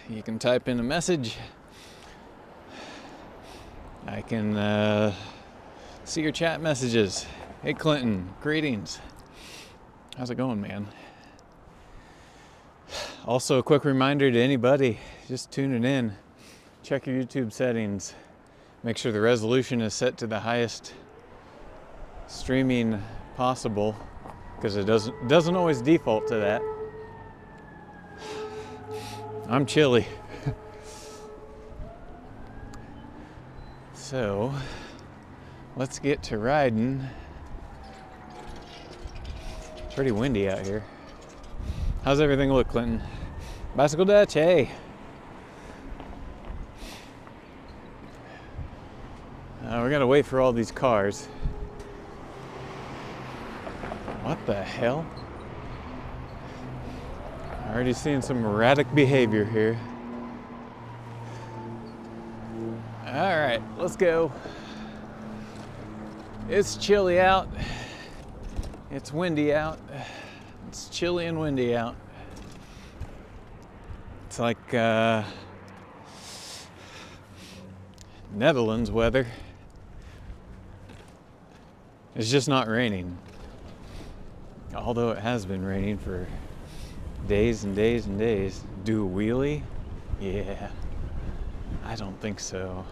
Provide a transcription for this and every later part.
You can type in a message. I can see your chat messages. Hey Clinton, greetings. How's it going, man? Also, a quick reminder to anybody just tuning in, check your YouTube settings. Make sure the resolution is set to the highest streaming possible, because it doesn't always default to that. I'm chilly. So, let's get to riding. Pretty windy out here. How's everything look, Clinton? Bicycle Dutch, hey. We gotta wait for all these cars. What the hell? Already seeing some erratic behavior here. All right, let's go. It's chilly out. It's windy out. It's chilly and windy out. It's like Netherlands weather. It's just not raining. Although it has been raining for days and days and days. Do a wheelie? Yeah. I don't think so.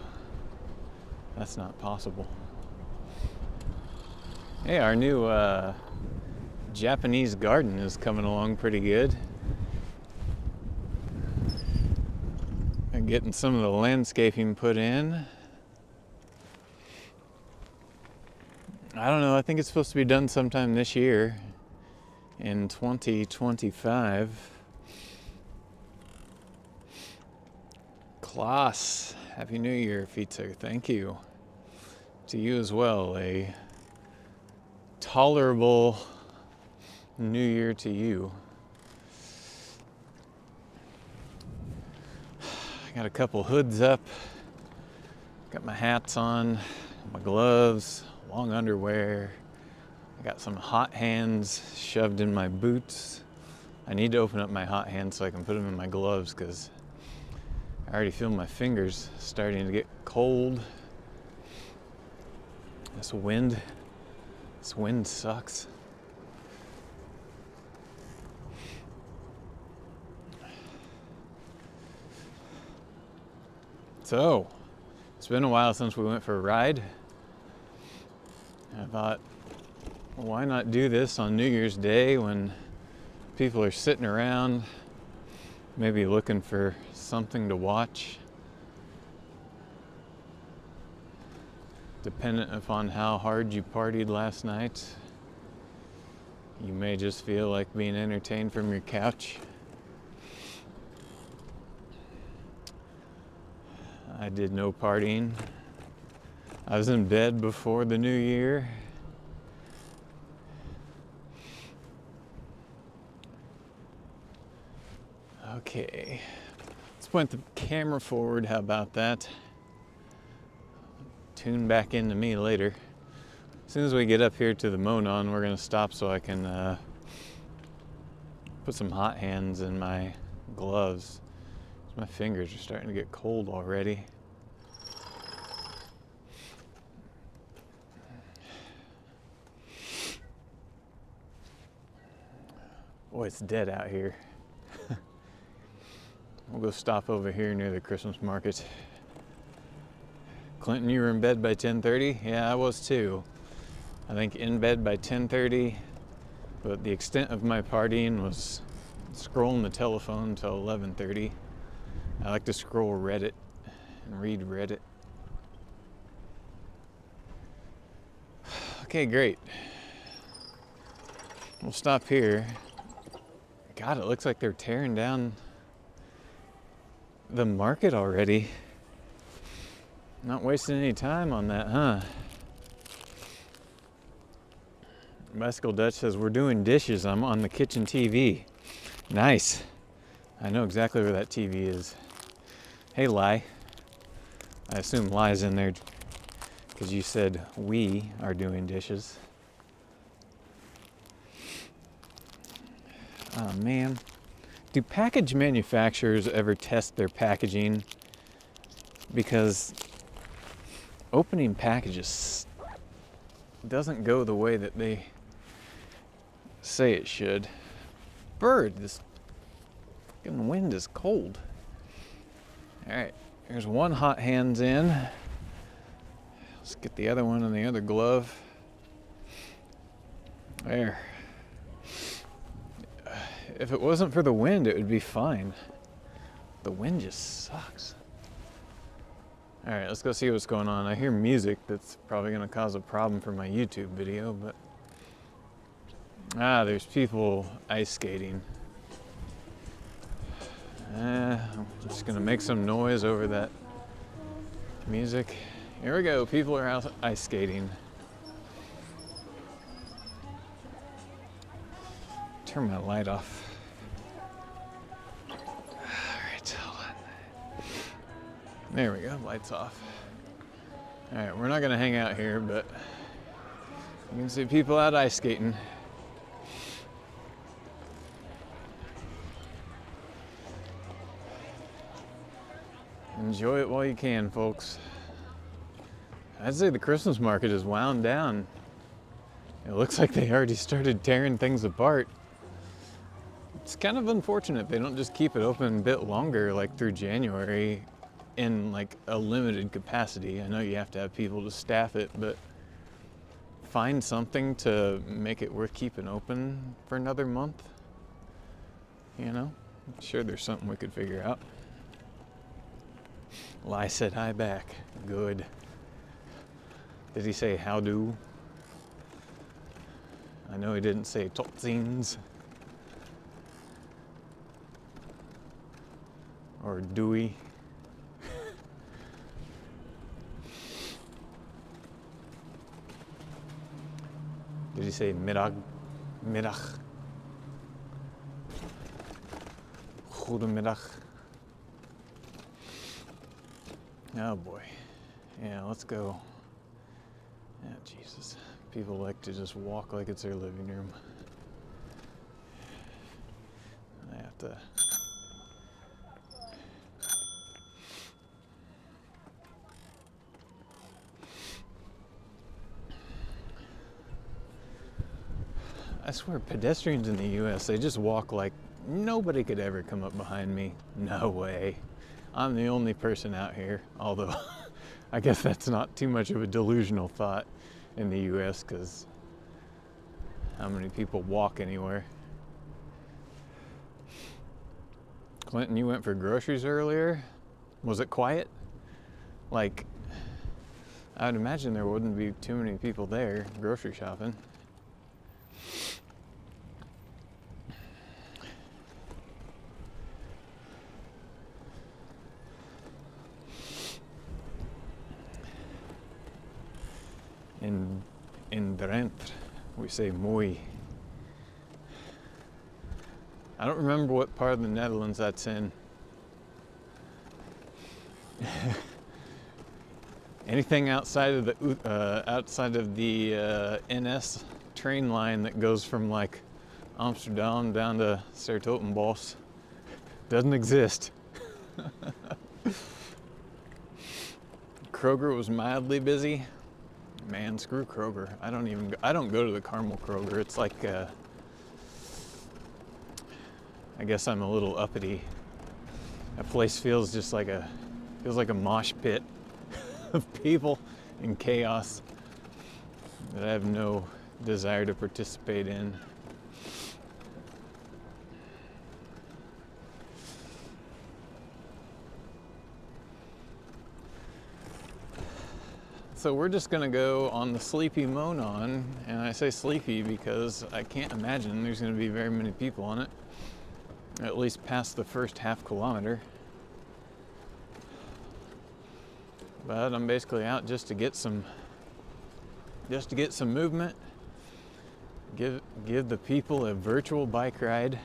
That's not possible. Hey, our new Japanese garden is coming along pretty good. I'm getting some of the landscaping put in. I don't know, I think it's supposed to be done sometime this year in 2025. Klaas, Happy New Year, Fitzer. Thank you. To you as well. A tolerable New Year to you. I got a couple hoods up. Got my hats on, my gloves, long underwear. I got some hot hands shoved in my boots. I need to open up my hot hands so I can put them in my gloves, because I already feel my fingers starting to get cold. This wind sucks. So, it's been a while since we went for a ride. I thought, well, why not do this on New Year's Day when people are sitting around, maybe looking for something to watch, dependent upon how hard you partied last night. You may just feel like being entertained from your couch. I did no partying. I was in bed before the new year. Okay, let's point the camera forward. How about that? Tune back into me later. As soon as we get up here to the Monon, we're gonna stop so I can put some hot hands in my gloves. My fingers are starting to get cold already. Boy, it's dead out here. We'll go stop over here near the Christmas market. Clinton, you were in bed by 10:30? Yeah, I was too. I think in bed by 10:30, but the extent of my partying was scrolling the telephone until 11:30. I like to scroll Reddit and read Reddit. Okay, great. We'll stop here. God, it looks like they're tearing down the market already. Not wasting any time on that, huh? Bicycle Dutch says, we're doing dishes. I'm on the kitchen TV. Nice. I know exactly where that TV is. Hey, Lai. I assume Lai's in there because you said we are doing dishes. Oh, man. Do package manufacturers ever test their packaging? Because opening packages doesn't go the way that they say it should. Bird, this fucking wind is cold. All right, here's one hot hands in. Let's get the other one in the other glove. There. If it wasn't for the wind, it would be fine. The wind just sucks. All right, let's go see what's going on. I hear music that's probably gonna cause a problem for my YouTube video, but there's people ice skating. I'm just gonna make some noise over that music. Here we go, people are out ice skating. Turn my light off. Alright, hold on. There we go, lights off. Alright, we're not gonna hang out here, but you can see people out ice skating. Enjoy it while you can, folks. I'd say the Christmas market is wound down. It looks like they already started tearing things apart. It's kind of unfortunate they don't just keep it open a bit longer, like through January, in like a limited capacity. I know you have to have people to staff it, but find something to make it worth keeping open for another month. You know, I'm sure there's something we could figure out. Lie said hi back. Good. Did he say how do? I know he didn't say totzins. Or Dewey. Did he say middag? Middag. Goedemiddag. Oh boy. Yeah, let's go. Yeah, Jesus. People like to just walk like it's their living room. I have to. I swear, pedestrians in the US, they just walk like nobody could ever come up behind me. No way. I'm the only person out here, although I guess that's not too much of a delusional thought in the US, because how many people walk anywhere? Clinton, you went for groceries earlier? Was it quiet? Like, I would imagine there wouldn't be too many people there grocery shopping. In Drenthe, we say muy. I don't remember what part of the Netherlands that's in. Anything outside of the NS train line that goes from like Amsterdam down to 's-Hertogenbosch doesn't exist. Kroger was mildly busy. Man, screw Kroger. I don't go to the Carmel Kroger. It's like, I guess I'm a little uppity. That place feels like a mosh pit of people and chaos that I have no desire to participate in. So we're just gonna go on the sleepy Monon, and I say sleepy because I can't imagine there's gonna be very many people on it, at least past the first half kilometer. But I'm basically out just to get some movement, give the people a virtual bike ride.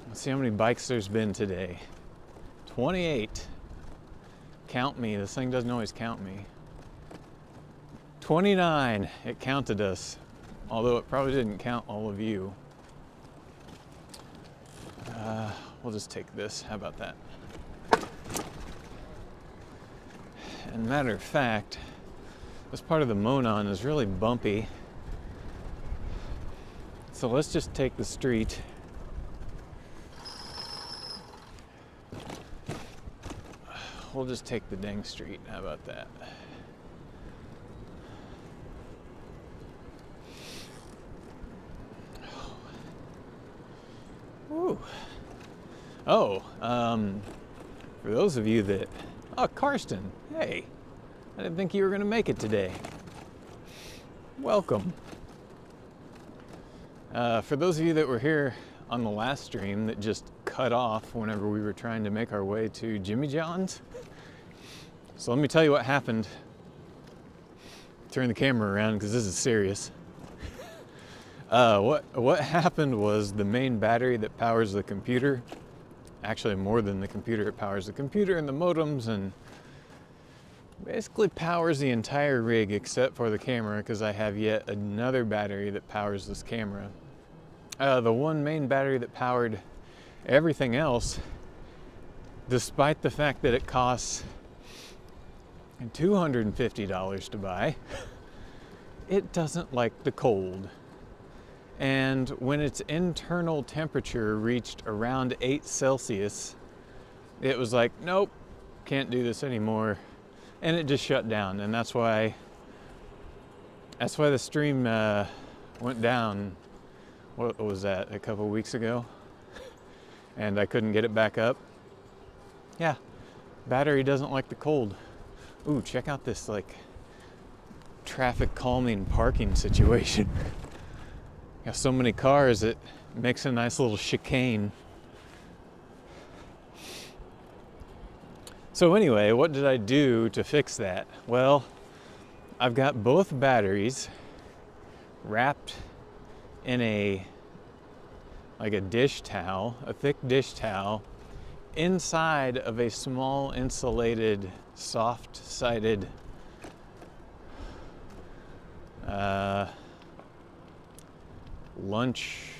Let's see how many bikes there's been today. 28. Count me. This thing doesn't always count me. 29. It counted us. Although it probably didn't count all of you. we'll just take this. How about that? And matter of fact, this part of the Monon is really bumpy. So let's just take the street. We'll just take the dang street. How about that? Woo. Oh, for those of you that... Oh, Karsten, hey. I didn't think you were going to make it today. Welcome. For those of you that were here on the last stream that just cut off whenever we were trying to make our way to Jimmy John's. So let me tell you what happened. Turn the camera around because this is serious. What happened was the main battery that powers the computer, actually more than the computer, it powers the computer and the modems and basically powers the entire rig except for the camera, because I have yet another battery that powers this camera. The one main battery that powered everything else, despite the fact that it costs $250 to buy, it doesn't like the cold. And when its internal temperature reached around 8 Celsius, it was like, nope, can't do this anymore. And it just shut down. And that's why the stream went down, what was that, a couple weeks ago? And I couldn't get it back up. Yeah, battery doesn't like the cold. Ooh, check out this like traffic calming parking situation. Got so many cars, it makes a nice little chicane. So anyway, what did I do to fix that? Well, I've got both batteries wrapped in a dish towel, a thick dish towel, inside of a small insulated, soft-sided lunch,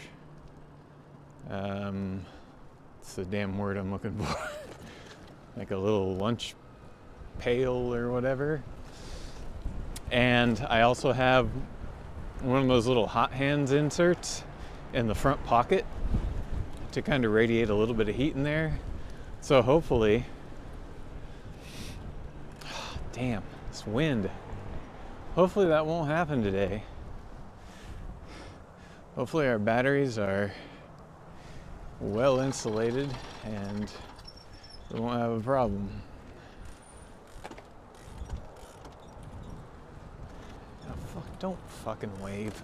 it's the damn word I'm looking for, like a little lunch pail or whatever. And I also have one of those little hot hands inserts in the front pocket to kind of radiate a little bit of heat in there. So hopefully, damn, this wind, hopefully that won't happen today. Hopefully our batteries are well insulated and we won't have a problem. Oh, don't fucking wave.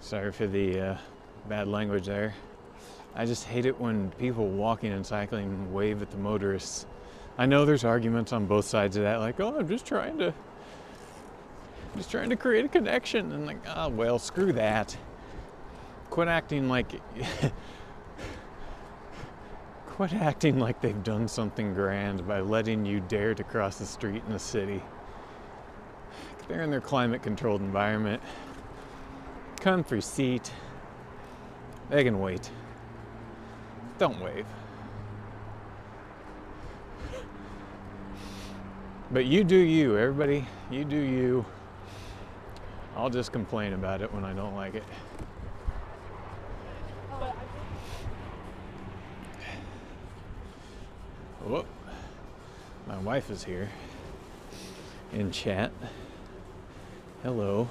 Sorry for the bad language there. I just hate it when people walking and cycling wave at the motorists. I know there's arguments on both sides of that, like, oh, I'm just trying to create a connection, and like, oh, well, screw that. Quit acting like they've done something grand by letting you dare to cross the street in a city. They're in their climate-controlled environment. Comfy seat. They can wait. Don't wave. But you do you, everybody. You do you. I'll just complain about it when I don't like it. Whoop. My wife is here in chat. Hello.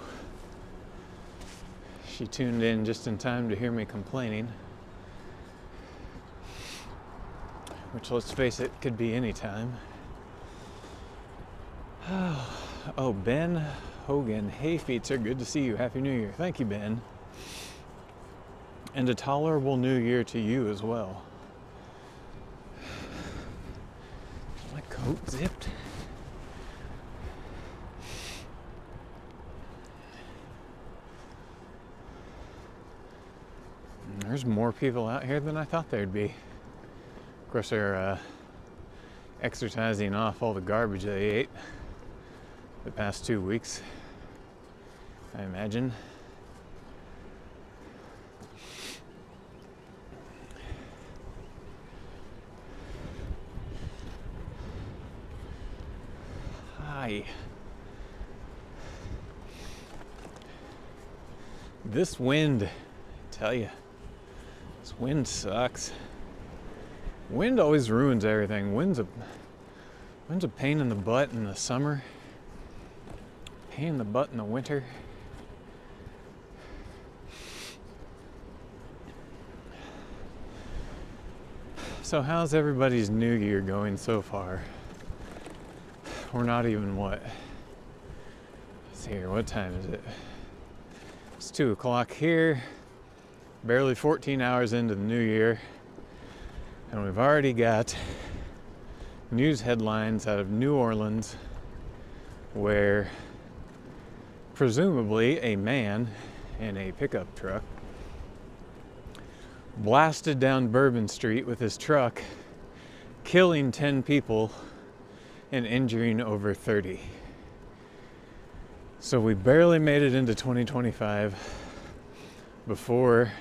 She tuned in just in time to hear me complaining. Which, let's face it, could be any time. Oh, Ben Hogan. Hey, Feetser, good to see you. Happy New Year. Thank you, Ben. And a tolerable New Year to you as well. Is my coat zipped? There's more people out here than I thought there'd be. Of course, they're exercising off all the garbage they ate the past 2 weeks, I imagine. Hi. This wind, I tell you, this wind sucks. Wind always ruins everything. Wind's a pain in the butt in the summer, pain in the butt in the winter. So how's everybody's new year going so far? We're not even what? Let's see here, what time is it? It's 2 o'clock here, barely 14 hours into the new year, and we've already got news headlines out of New Orleans where presumably a man in a pickup truck blasted down Bourbon Street with his truck, killing 10 people and injuring over 30. So we barely made it into 2025 before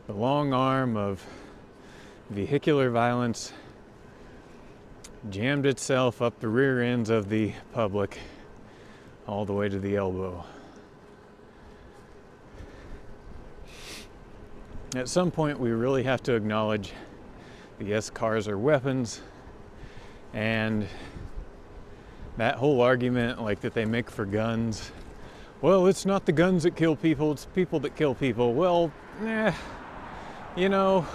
the long arm of vehicular violence jammed itself up the rear ends of the public all the way to the elbow. At some point, we really have to acknowledge that yes, cars are weapons, and that whole argument like that they make for guns, well, it's not the guns that kill people, it's people that kill people. Well, you know,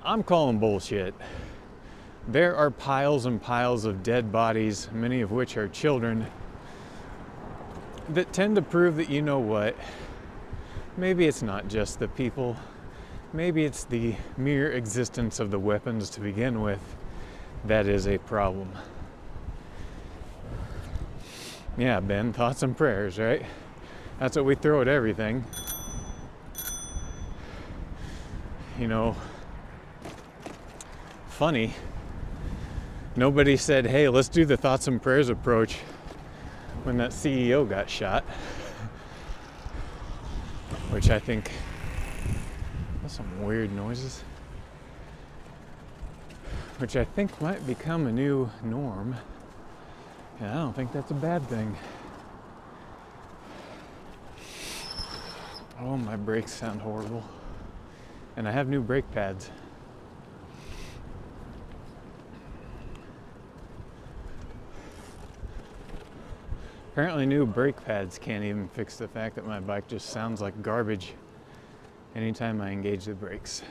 I'm calling bullshit. There are piles and piles of dead bodies, many of which are children, that tend to prove that, you know what, maybe it's not just the people, maybe it's the mere existence of the weapons to begin with that is a problem. Yeah, Ben, thoughts and prayers, right? That's what we throw at everything. You know, funny, nobody said, hey, let's do the thoughts and prayers approach when that CEO got shot. Which I think, that's some weird noises. Which I think might become a new norm. And I don't think that's a bad thing. Oh, my brakes sound horrible. And I have new brake pads. Apparently new brake pads can't even fix the fact that my bike just sounds like garbage anytime I engage the brakes.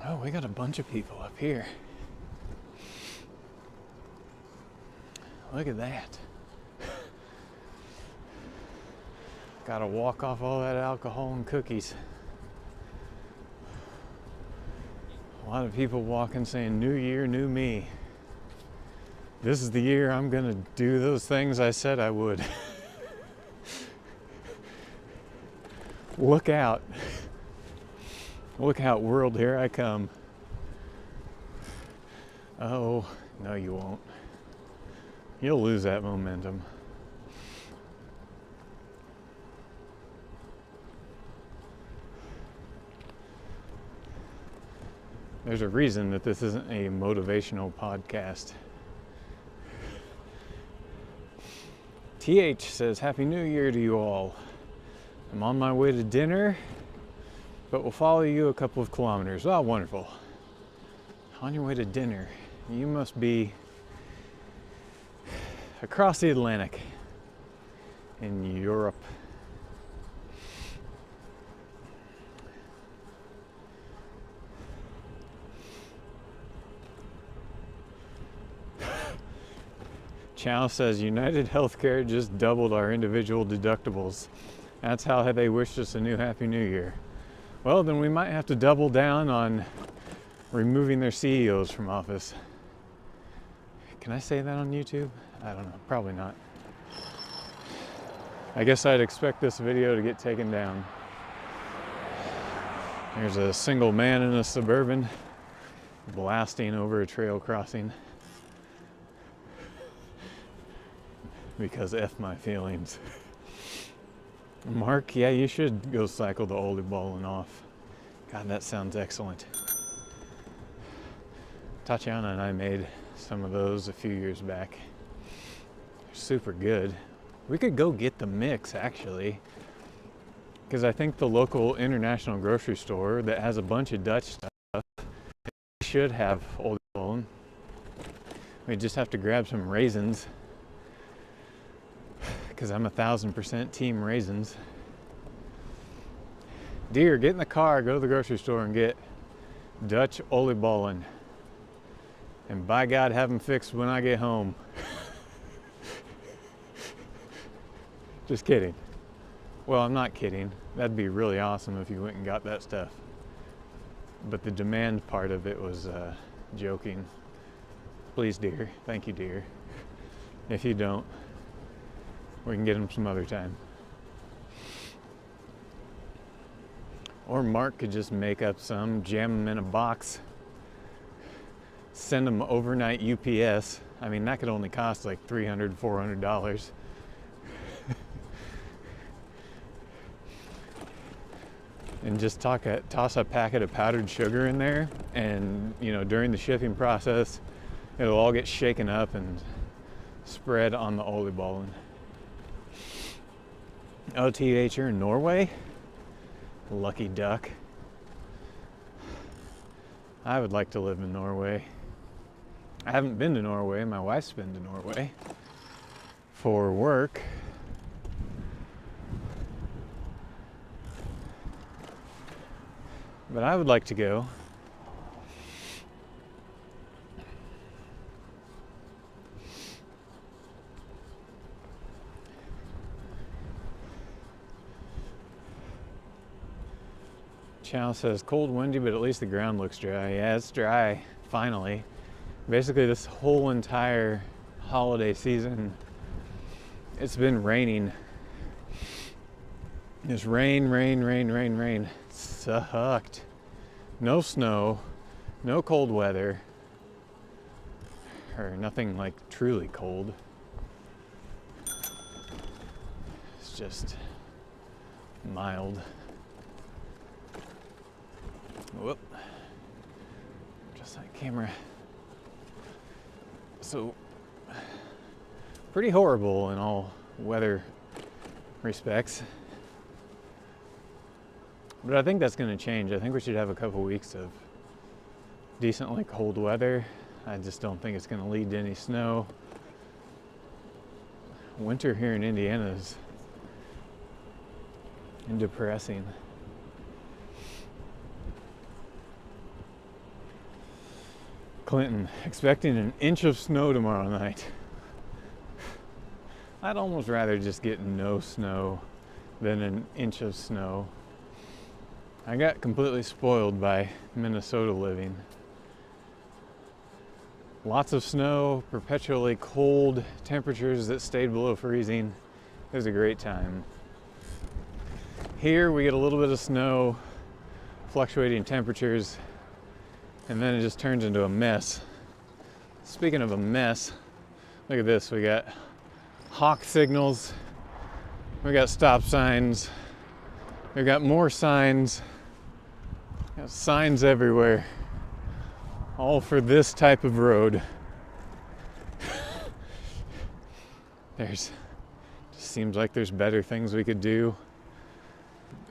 Oh, we got a bunch of people up here. Look at that. Gotta walk off all that alcohol and cookies. A lot of people walking saying, new year, new me. This is the year I'm gonna do those things I said I would. Look out. Look out, world, here I come. Oh, no you won't. You'll lose that momentum. There's a reason that this isn't a motivational podcast. TH says, Happy New Year to you all. I'm on my way to dinner, but will follow you a couple of kilometers. Oh, wonderful. On your way to dinner. You must be across the Atlantic in Europe. Chow says United Healthcare just doubled our individual deductibles. That's how they wished us a new Happy New Year. Well, then we might have to double down on removing their CEOs from office. Can I say that on YouTube? I don't know, probably not. I guess I'd expect this video to get taken down. There's a single man in a Suburban blasting over a trail crossing because F my feelings. Mark, yeah, you should go cycle the Ole Ballin off. God, that sounds excellent. Tatiana and I made some of those a few years back. They're super good. We could go get the mix, actually, because I think the local international grocery store that has a bunch of Dutch stuff should have Ole Ballin. We just have to grab some raisins, because I'm 1000% team raisins. Dear, get in the car, go to the grocery store and get Dutch Ole Ballin. And by God, have them fixed when I get home. Just kidding. Well, I'm not kidding. That'd be really awesome if you went and got that stuff. But the demand part of it was joking. Please, dear. Thank you, dear. If you don't, we can get them some other time. Or Mark could just make up some, jam them in a box, send them overnight UPS. I mean, that could only cost like $300, $400. And just toss a packet of powdered sugar in there, and during the shipping process, it'll all get shaken up and spread on the Ole Ballin. OTH, you're in Norway? Lucky duck. I would like to live in Norway. I haven't been to Norway. My wife's been to Norway for work. But I would like to go. Chow says, cold, windy, but at least the ground looks dry. Yeah, it's dry, finally. Basically, this whole entire holiday season, it's been raining. It's rain, rain, rain, rain, rain. Sucked. No snow, no cold weather, or nothing like truly cold. It's just mild. Whoop. Just that camera. So, pretty horrible in all weather respects. But I think that's going to change. I think we should have a couple weeks of decently cold weather. I just don't think it's going to lead to any snow. Winter here in Indiana is depressing. Clinton, expecting an inch of snow tomorrow night. I'd almost rather just get no snow than an inch of snow. I got completely spoiled by Minnesota living. Lots of snow, perpetually cold temperatures that stayed below freezing. It was a great time. Here we get a little bit of snow, fluctuating temperatures, and then it just turns into a mess. Speaking of a mess, look at this. We got hawk signals, we got stop signs, we got more signs. Got signs everywhere, all for this type of road. Just seems like there's better things we could do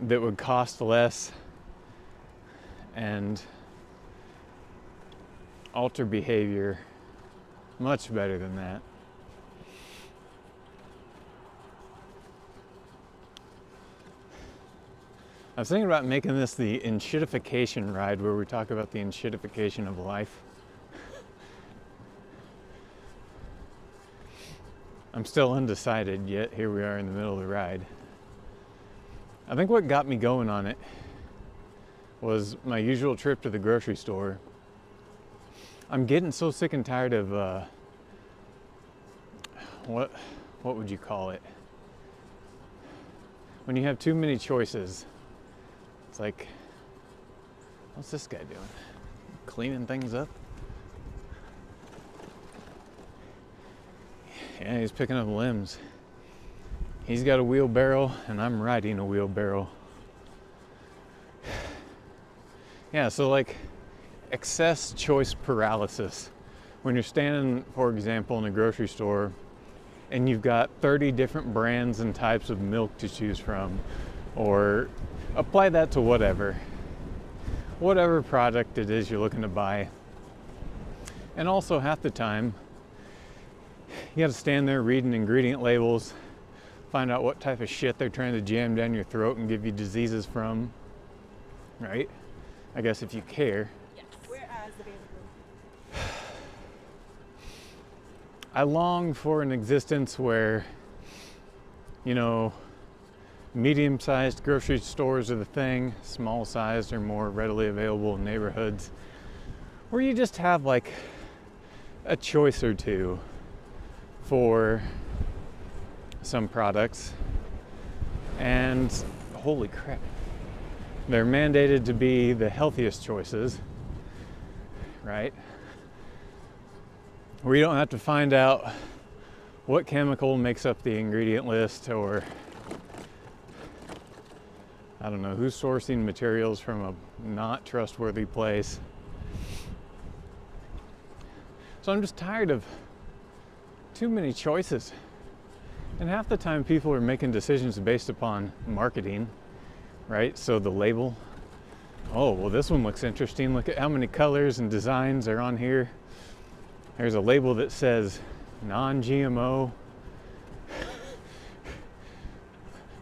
that would cost less and alter behavior much better than that. I was thinking about making this the enshittification ride, where we talk about the enshittification of life. I'm still undecided, yet here we are in the middle of the ride. I think what got me going on it was my usual trip to the grocery store. I'm getting so sick and tired of what would you call it? When you have too many choices. It's like, what's this guy doing? cleaning things up. Yeah, he's picking up limbs. He's got a wheelbarrow and I'm riding a wheelbarrow. Yeah, so like excess choice paralysis. When you're standing, for example, in a grocery store and you've got 30 different brands and types of milk to choose from, or apply that to whatever product it is you're looking to buy. And also half the time, you gotta stand there reading ingredient labels, find out what type of shit they're trying to jam down your throat and give you diseases from, right? I guess if you care. Yes. Whereas the basic room. I long for an existence where, you know, medium-sized grocery stores are the thing, small-sized are more readily available in neighborhoods, where you just have like a choice or two for some products, and holy crap, they're mandated to be the healthiest choices, right? Where you don't have to find out what chemical makes up the ingredient list, or I don't know, who's sourcing materials from a not trustworthy place. So I'm just tired of too many choices. And half the time people are making decisions based upon marketing, right? So the label, oh, well, this one looks interesting. Look at how many colors and designs are on here. There's a label that says non-GMO.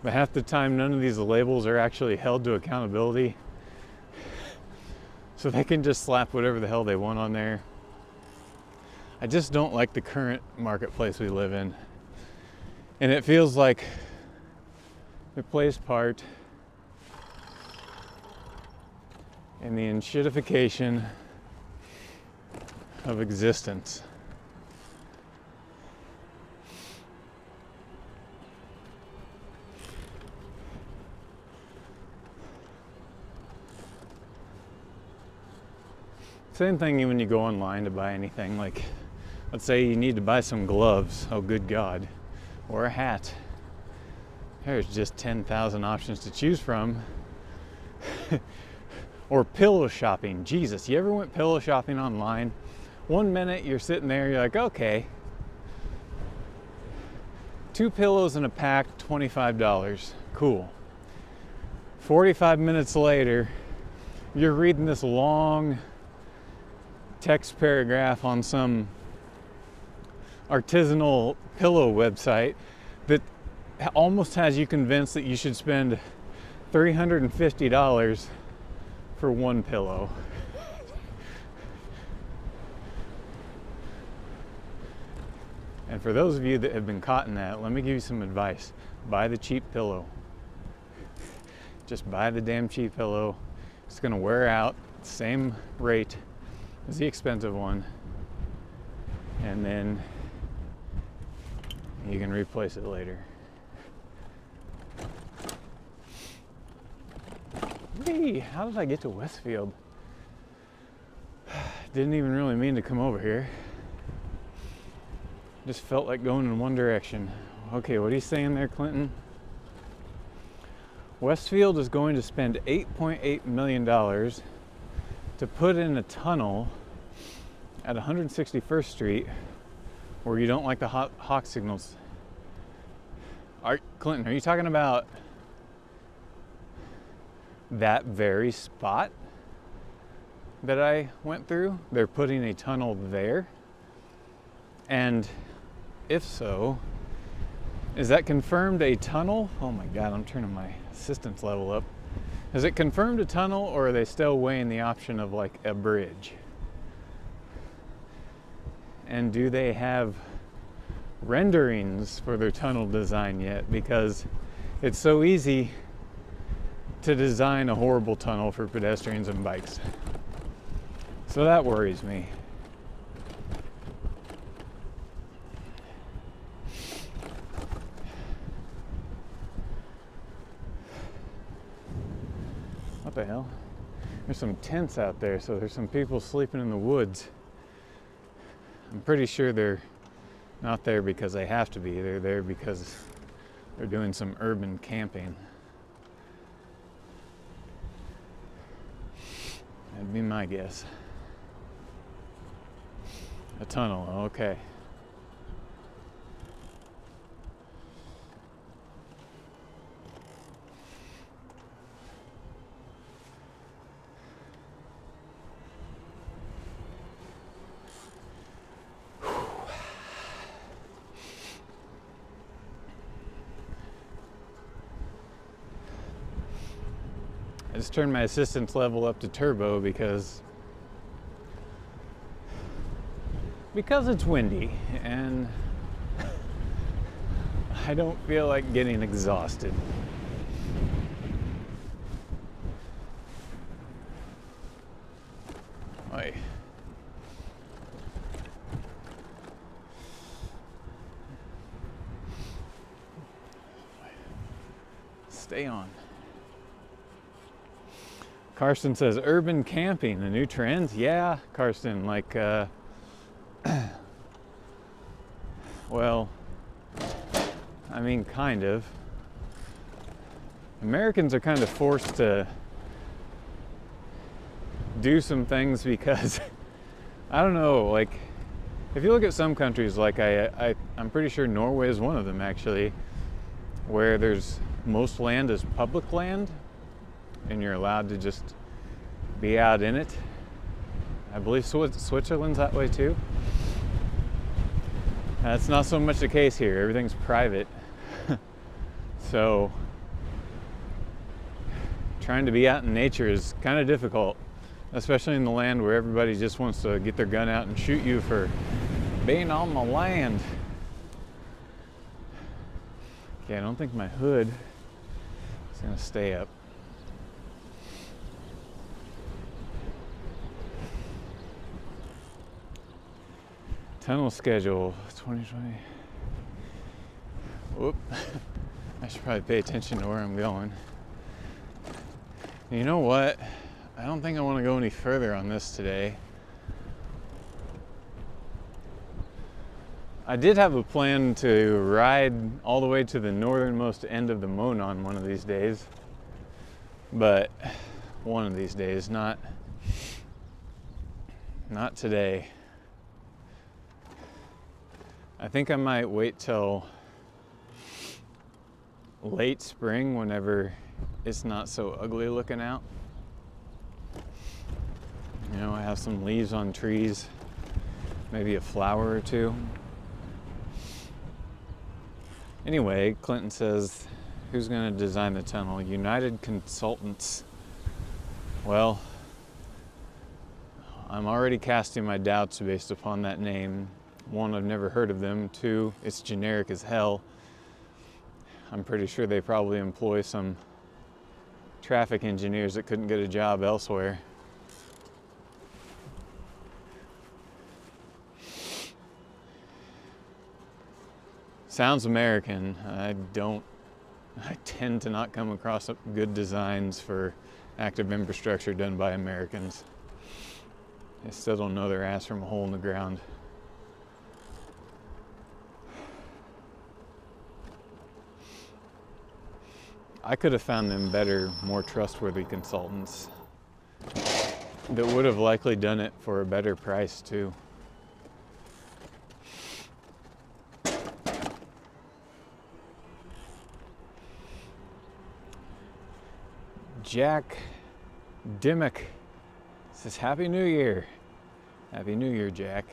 But half the time, none of these labels are actually held to accountability. So they can just slap whatever the hell they want on there. I just don't like the current marketplace we live in. And it feels like it plays part in the enshittification of existence. Same thing when you go online to buy anything. Like, let's say you need to buy some gloves, oh good God, or a hat. There's just 10,000 options to choose from. Or pillow shopping. Jesus, you ever went pillow shopping online? 1 minute you're sitting there, you're like, okay, 2 pillows in a pack, $25, cool. 45 minutes later, you're reading this long text paragraph on some artisanal pillow website that almost has you convinced that you should spend $350 for 1 pillow. And for those of you that have been caught in that, let me give you some advice. Buy the cheap pillow. Just buy the damn cheap pillow. It's gonna wear out, same rate as the expensive one, and then you can replace it later. Hey, how did I get to Westfield? Didn't even really mean to come over here. Just felt like going in one direction. Okay, what are you saying there, Clinton? Westfield is going to spend $8.8 million to put in a tunnel at 161st Street where you don't like the hawk signals. Clinton, are you talking about that very spot that I went through? They're putting a tunnel there? And if so, is that confirmed a tunnel? Oh my God, I'm turning my assistance level up. Is it confirmed a tunnel, or are they still weighing the option of like a bridge? And do they have renderings for their tunnel design yet? Because it's so easy to design a horrible tunnel for pedestrians and bikes. So that worries me. What the hell? There's some tents out there, so there's some people sleeping in the woods. I'm pretty sure they're not there because they have to be. They're there because they're doing some urban camping. That'd be my guess. A tunnel, okay. I just turned my assistance level up to turbo because it's windy and I don't feel like getting exhausted. Oy. Stay on. Karsten says urban camping, the new trends. Yeah, Karsten, like well, I mean, kind of. Americans are kind of forced to do some things because I don't know, like if you look at some countries, like I'm pretty sure Norway is one of them actually, where there's most land is public land and you're allowed to just be out in it. I believe Switzerland's that way too. That's not so much the case here. Everything's private. So trying to be out in nature is kind of difficult, especially in the land where everybody just wants to get their gun out and shoot you for being on the land. Okay, I don't think my hood is gonna stay up. Tunnel schedule 2020. Whoop. I should probably pay attention to where I'm going. You know what? I don't think I want to go any further on this today. I did have a plan to ride all the way to the northernmost end of the Monon one of these days. But one of these days, not today. I think I might wait till late spring whenever it's not so ugly looking out. You know, I have some leaves on trees, maybe a flower or two. Anyway, Clinton says, who's going to design the tunnel? United Consultants. Well, I'm already casting my doubts based upon that name. One, I've never heard of them. Two, it's generic as hell. I'm pretty sure they probably employ some traffic engineers that couldn't get a job elsewhere. Sounds American. I tend to not come across good designs for active infrastructure done by Americans. They still don't know their ass from a hole in the ground. I could have found them better, more trustworthy consultants that would have likely done it for a better price too. Jack Dimmock says, Happy New Year. Happy New Year, Jack.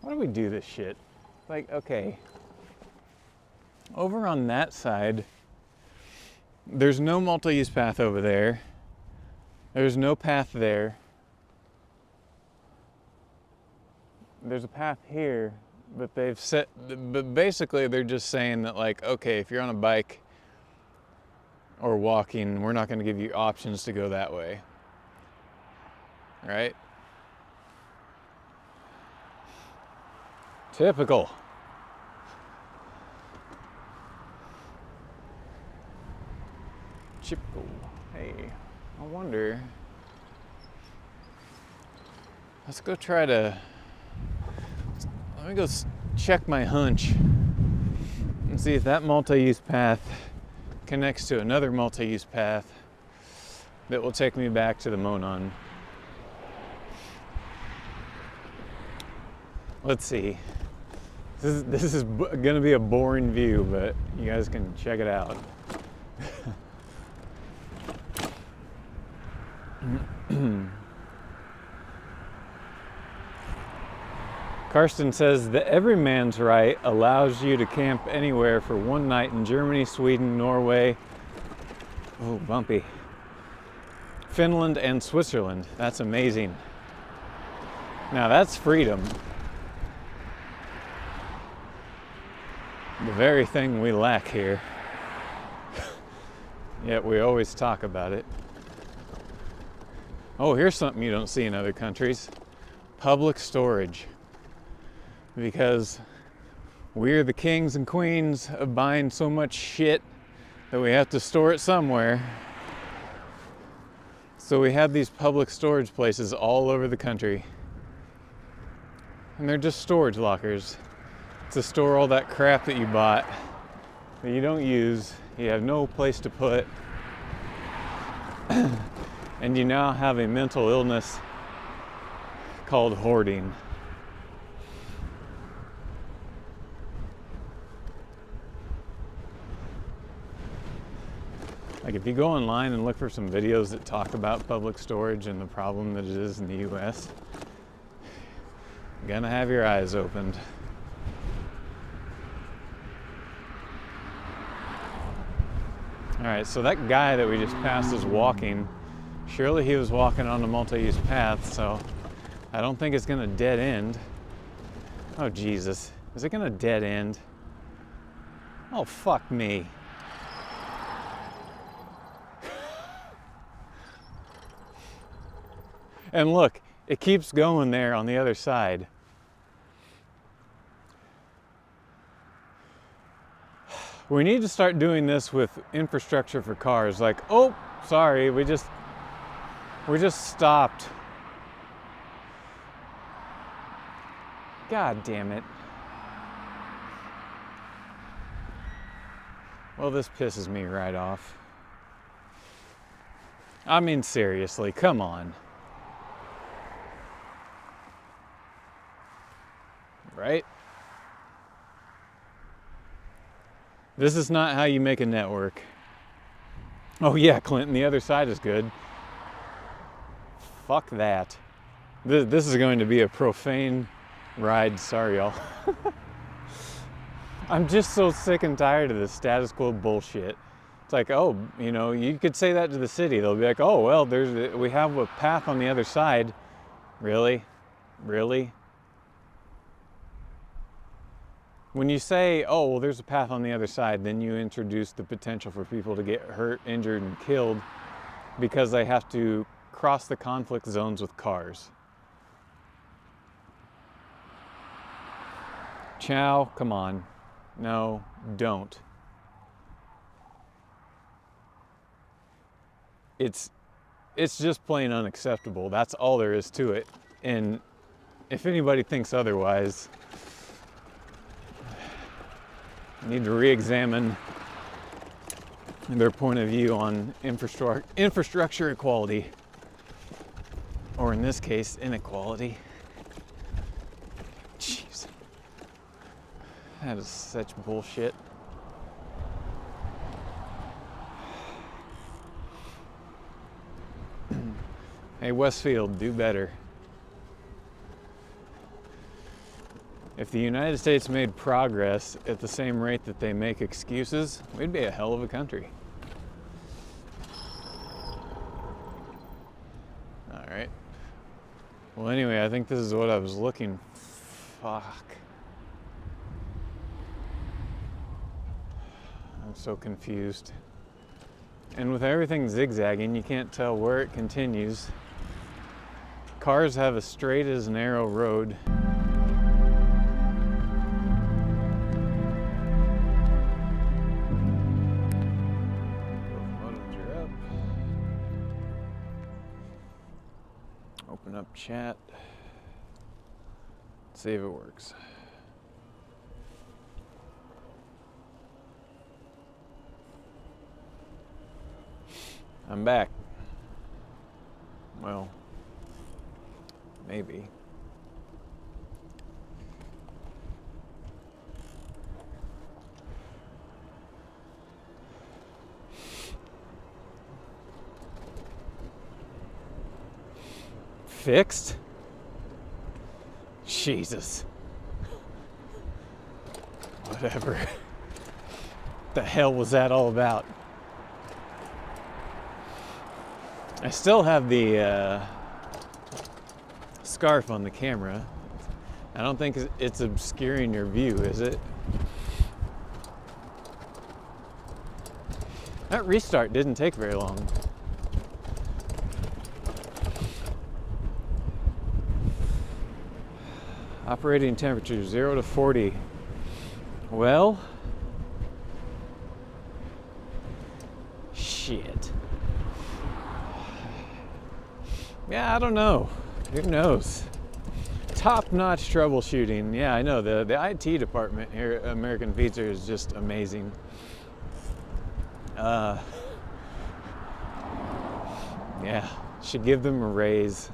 Why do we do this shit? Like, okay. Over on that side, there's no multi-use path over there. There's no path there. There's a path here, but but basically they're just saying that, like, okay, if you're on a bike or walking, we're not going to give you options to go that way. Right? Typical. Typical. Hey, I wonder. Let's go try to. Let me go check my hunch and see if that multi-use path connects to another multi-use path that will take me back to the Monon. Let's see. This is gonna be a boring view, but you guys can check it out. Karsten says the Everyman's Right allows you to camp anywhere for one night in Germany, Sweden, Norway, oh, bumpy, Finland, and Switzerland. That's amazing. Now that's freedom. The very thing we lack here. Yet we always talk about it. Oh, here's something you don't see in other countries. Public storage. Because we're the kings and queens of buying so much shit that we have to store it somewhere. So we have these public storage places all over the country. And they're just storage lockers to store all that crap that you bought that you don't use, you have no place to put, and you now have a mental illness called hoarding. Like if you go online and look for some videos that talk about public storage and the problem that it is in the US, you're gonna have your eyes opened. All right, so that guy that we just passed is walking. Surely he was walking on a multi-use path, so I don't think it's gonna dead end. Oh Jesus, is it gonna dead end? Oh fuck me. And look, it keeps going there on the other side. We need to start doing this with infrastructure for cars. Like, oh, sorry, we just stopped. God damn it. Well, this pisses me right off. I mean, seriously, come on. Right? This is not how you make a network. Oh yeah, Clinton, the other side is good. Fuck that. This is going to be a profane ride. Sorry, y'all. I'm just so sick and tired of this status quo bullshit. It's like, oh, you know, you could say that to the city. They'll be like, oh, well, we have a path on the other side. Really? Really? When you say, oh, well, there's a path on the other side, then you introduce the potential for people to get hurt, injured, and killed because they have to cross the conflict zones with cars. Chow, come on. No, don't. It's just plain unacceptable. That's all there is to it. And if anybody thinks otherwise, need to re-examine their point of view on infrastructure equality, or in this case, inequality. Jeez, that is such bullshit. Hey, Westfield, do better. If the United States made progress at the same rate that they make excuses, we'd be a hell of a country. All right. Well, anyway, I think this is what I was looking. Fuck. I'm so confused. And with everything zigzagging, you can't tell where it continues. Cars have a straight as narrow road. Snapchat. See if it works. I'm back. Well, maybe. Fixed? Jesus. Whatever. The hell was that all about? I still have the scarf on the camera. I don't think it's obscuring your view, is it? That restart didn't take very long. Operating temperature 0 to 40. Well, shit. Yeah, I don't know. Who knows? Top-notch troubleshooting. Yeah, I know. The IT department here at American Pizza is just amazing. Yeah, should give them a raise.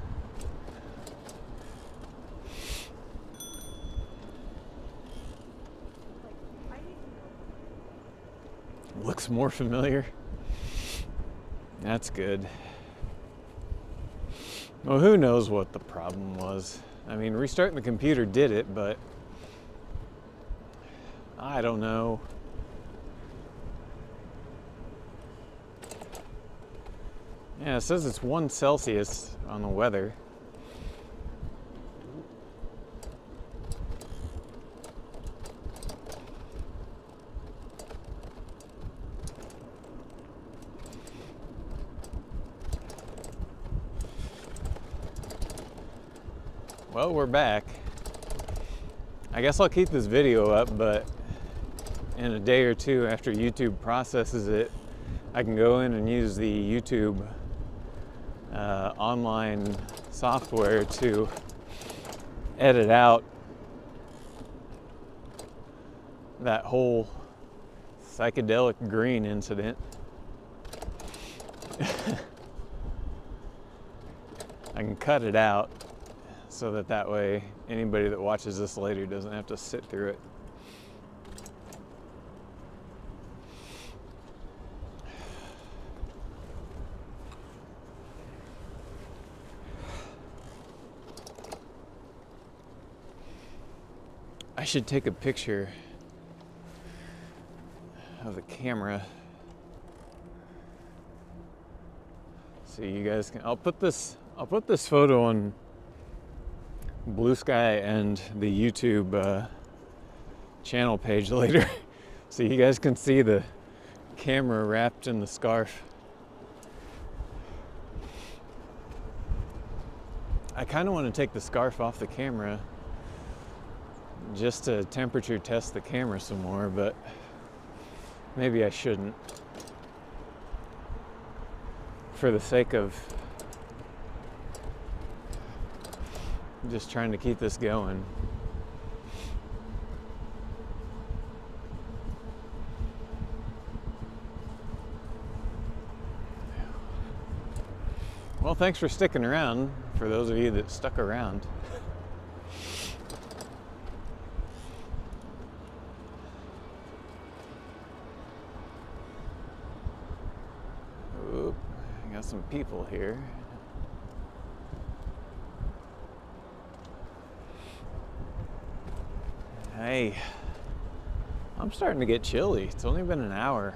Looks more familiar. That's good. Well, who knows what the problem was? I mean, restarting the computer did it, but I don't know. Yeah, it says it's 1 Celsius on the weather. Well, we're back. I guess I'll keep this video up, but in a day or two after YouTube processes it, I can go in and use the YouTube online software to edit out that whole psychedelic green incident. I can cut it out so that way anybody that watches this later doesn't have to sit through it. I should take a picture of the camera so you guys can. I'll put this photo on Blue Sky and the YouTube channel page later so you guys can see the camera wrapped in the scarf. I kind of want to take the scarf off the camera just to temperature test the camera some more, but maybe I shouldn't, for the sake of just trying to keep this going. Well, thanks for sticking around, for those of you that stuck around. Oop, I got some people here. Hey, I'm starting to get chilly. It's only been an hour.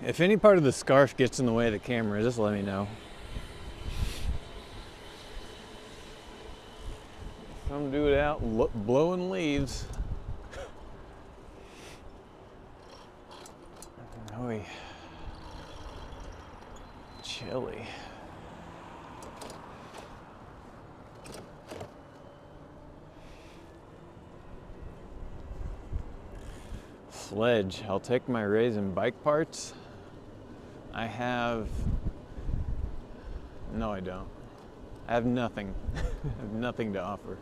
If any part of the scarf gets in the way of the camera, just let me know. Some dude out blowing leaves. Oh, chilly. sledge. I'll take my raisin bike parts. I have, no I don't. I have nothing. I have nothing to offer.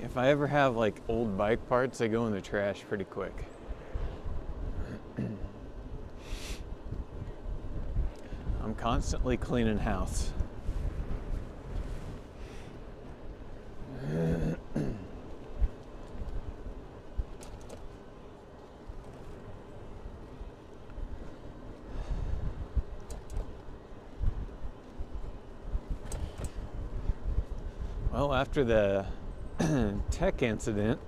If I ever have like old bike parts, they go in the trash pretty quick. I'm constantly cleaning house. Well, after the tech incident,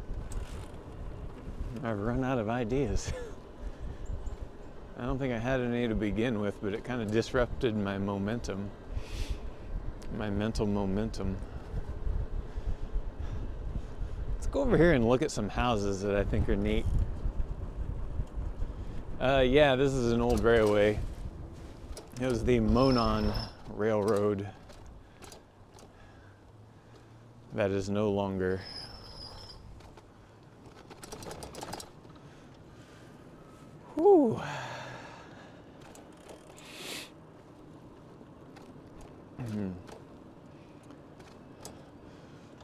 I've run out of ideas. I don't think I had any to begin with, but it kind of disrupted my momentum, my mental momentum. Let's go over here and look at some houses that I think are neat. Yeah, this is an old railway. It was the Monon Railroad. That is no longer. Whew.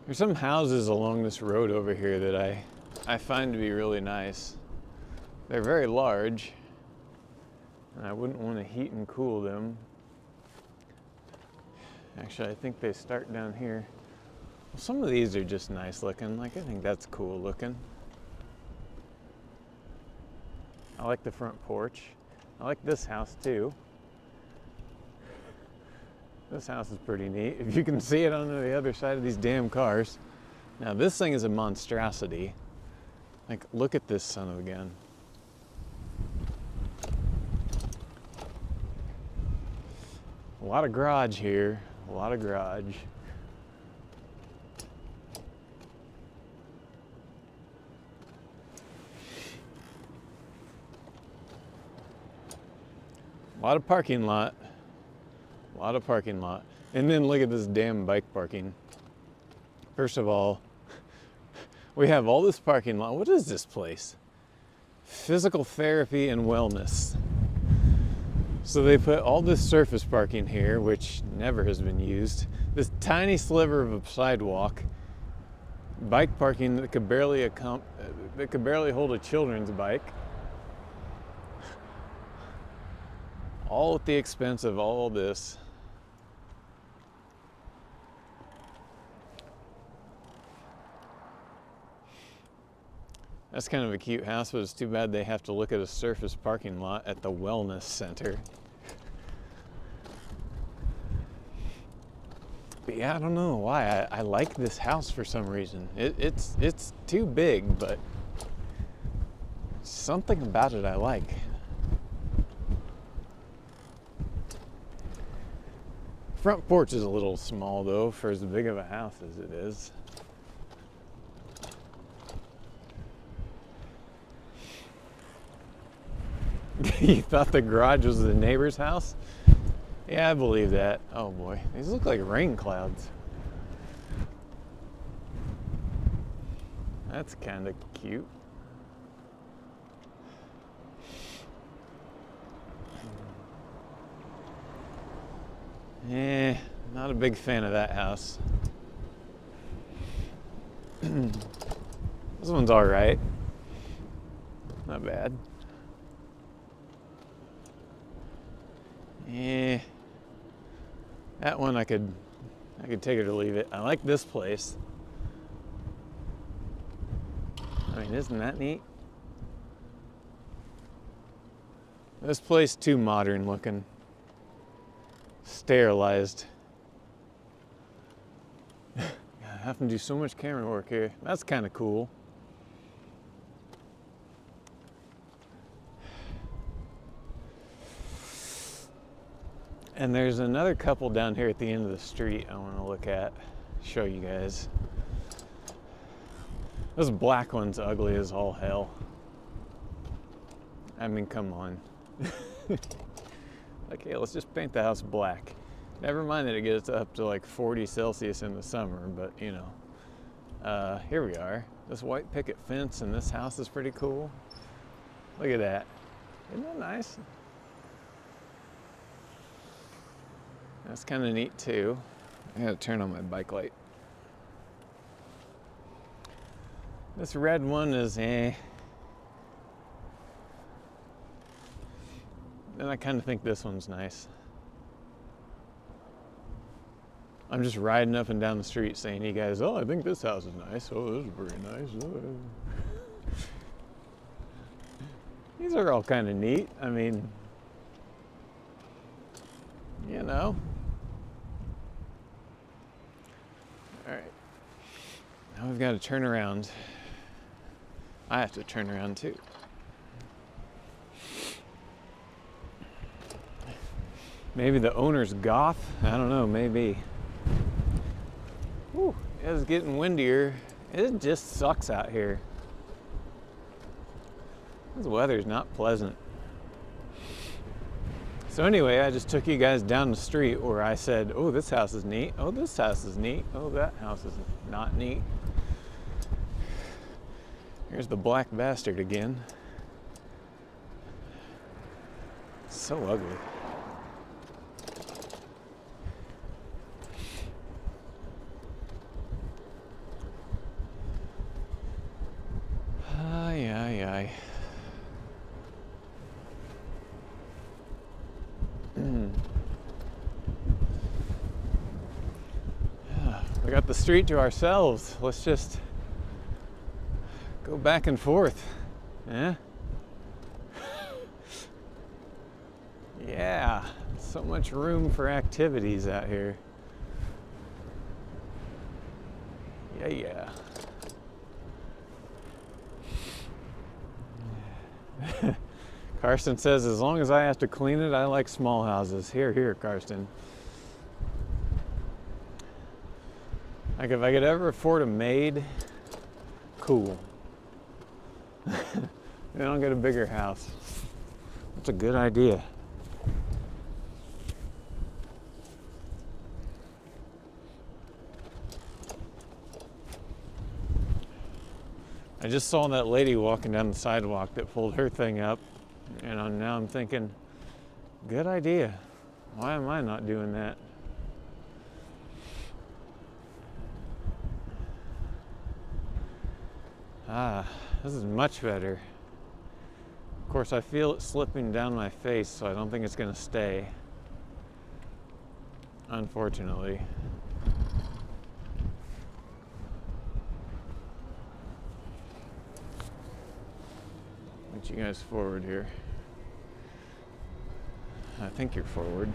There's some houses along this road over here that I find to be really nice. They're very large, and I wouldn't want to heat and cool them. Actually, I think they start down here. Well, some of these are just nice looking. Like, I think that's cool looking. I like the front porch. I like this house too. This house is pretty neat. If you can see it on the other side of these damn cars. Now this thing is a monstrosity. Like, look at this son of a gun. A lot of garage here. A lot of garage. A lot of parking lot. A lot of parking lot. And then look at this damn bike parking. First of all, we have all this parking lot. What is this place? Physical therapy and wellness. So they put all this surface parking here, which never has been used. This tiny sliver of a sidewalk. Bike parking that could barely hold a children's bike. All at the expense of all this. That's kind of a cute house, but it's too bad they have to look at a surface parking lot at the wellness center. But yeah, I don't know why. I like this house for some reason. It's too big, but something about it I like. Front porch is a little small though for as big of a house as it is. You thought the garage was the neighbor's house? Yeah, I believe that. Oh boy, these look like rain clouds. That's kind of cute. Eh, not a big fan of that house. This one's all right. Not bad. Eh, that one I could take it or leave it. I like this place. I mean, isn't that neat? This place too modern looking. Sterilized. I have to do so much camera work here. That's kind of cool. And there's another couple down here at the end of the street I want to look at, show you guys. This black one's ugly as all hell. I mean, come on. Like, hey, let's just paint the house black. Never mind that it gets up to like 40 Celsius in the summer, but you know. Here we are. This white picket fence and this house is pretty cool. Look at that. Isn't that nice? That's kind of neat too. I gotta turn on my bike light. This red one is eh. And I kind of think this one's nice. I'm just riding up and down the street saying to you guys, oh, I think this house is nice. Oh, this is pretty nice. Oh. These are all kind of neat. I mean, you know. All right. Now we've got to turn around. I have to turn around too. Maybe the owner's goth? I don't know, maybe. Whew, it's getting windier. It just sucks out here. This weather's not pleasant. So anyway, I just took you guys down the street where I said, oh, this house is neat. Oh, this house is neat. Oh, that house is not neat. Here's the black bastard again. So ugly. Ay, ay, ay. We got the street to ourselves. Let's just go back and forth. Yeah? Yeah, so much room for activities out here. Yeah, yeah. Karsten says, as long as I have to clean it, I like small houses. Here, here, Karsten. Like if I could ever afford a maid, cool. Then I'll get a bigger house. That's a good idea. I just saw that lady walking down the sidewalk that pulled her thing up, and now I'm thinking, good idea. Why am I not doing that? Ah, this is much better. Of course, I feel it slipping down my face, so I don't think it's gonna stay. Unfortunately. Get you guys forward here. I think you're forward.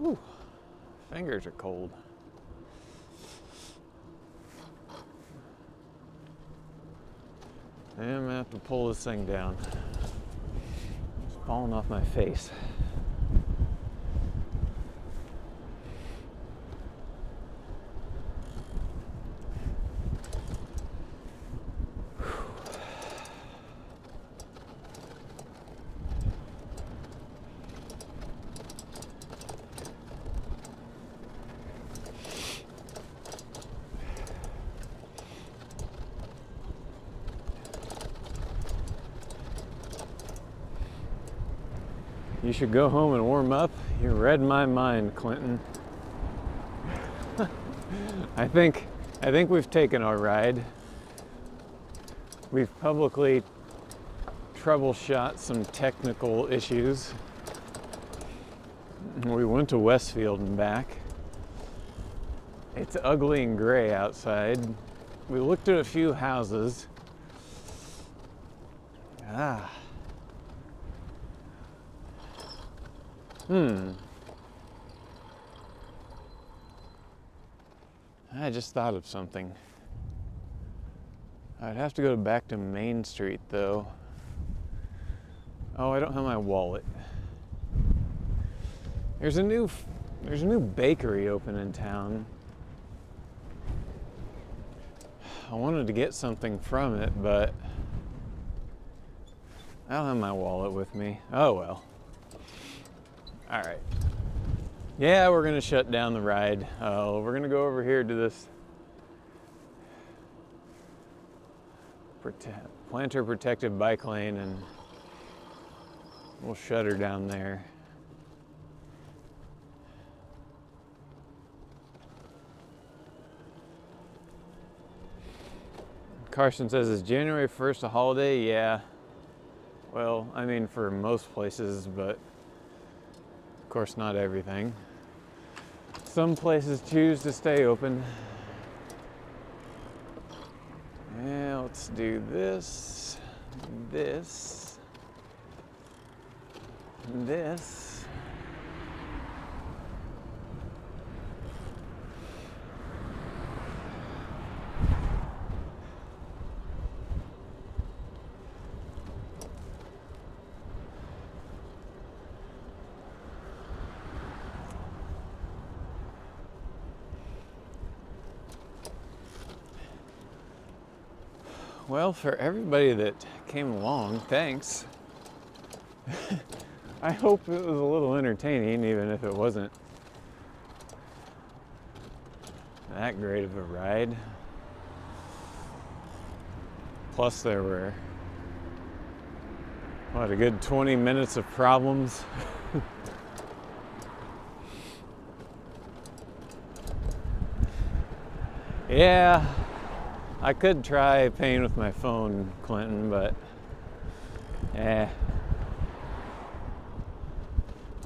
Ooh, fingers are cold. And I'm gonna have to pull this thing down. It's falling off my face. You should go home and warm up. You read my mind, Clinton. I think we've taken our ride. We've publicly troubleshot some technical issues. We went to Westfield and back. It's ugly and gray outside. We looked at a few houses. I just thought of something. I'd have to go back to Main Street though. Oh, I don't have my wallet. There's a new bakery open in town. I wanted to get something from it, but I don't have my wallet with me. Oh well. All right. Yeah, we're gonna shut down the ride. We're gonna go over here to this planter protected bike lane, and we'll shut her down there. Carson says, is January 1st a holiday? Yeah. Well, I mean, for most places, but of course not everything. Some places choose to stay open. Yeah, let's do this, this, and this. Well, for everybody that came along, thanks. I hope it was a little entertaining, even if it wasn't that great of a ride. Plus there were, what, a good 20 minutes of problems. Yeah. I could try paying with my phone, Clinton, but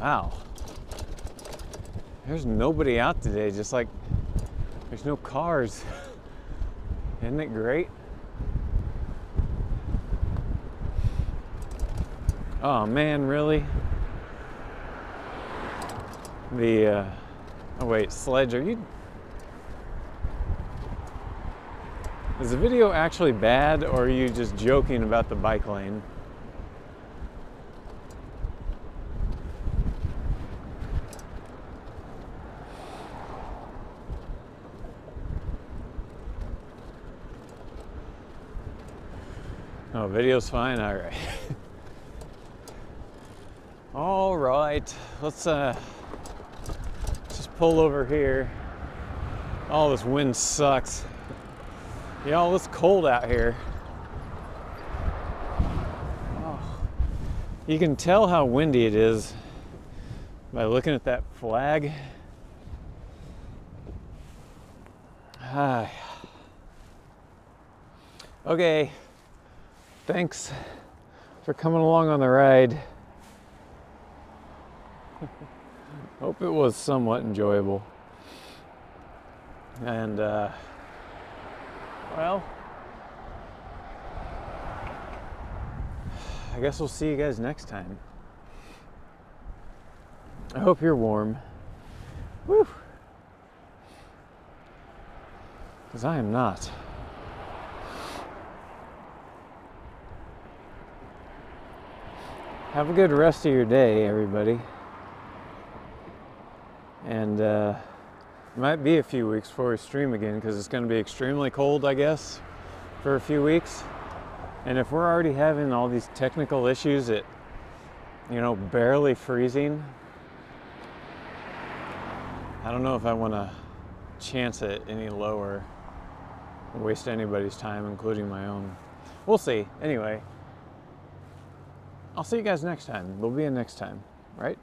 wow. There's nobody out today, just like there's no cars. Isn't it great? Oh man, really? Oh wait, Sledge, is the video actually bad, or are you just joking about the bike lane? Oh, video's fine? All right. All right, let's just pull over here. Oh, this wind sucks. Y'all, it's cold out here. Oh. You can tell how windy it is by looking at that flag. Okay, thanks for coming along on the ride. Hope it was somewhat enjoyable. And well, I guess we'll see you guys next time. I hope you're warm. Woo! Because I am not. Have a good rest of your day, everybody. And it might be a few weeks before we stream again, because it's going to be extremely cold, I guess, for a few weeks. And if we're already having all these technical issues at, barely freezing, I don't know if I want to chance it any lower or waste anybody's time, including my own. We'll see. Anyway, I'll see you guys next time. There'll be a next time, right?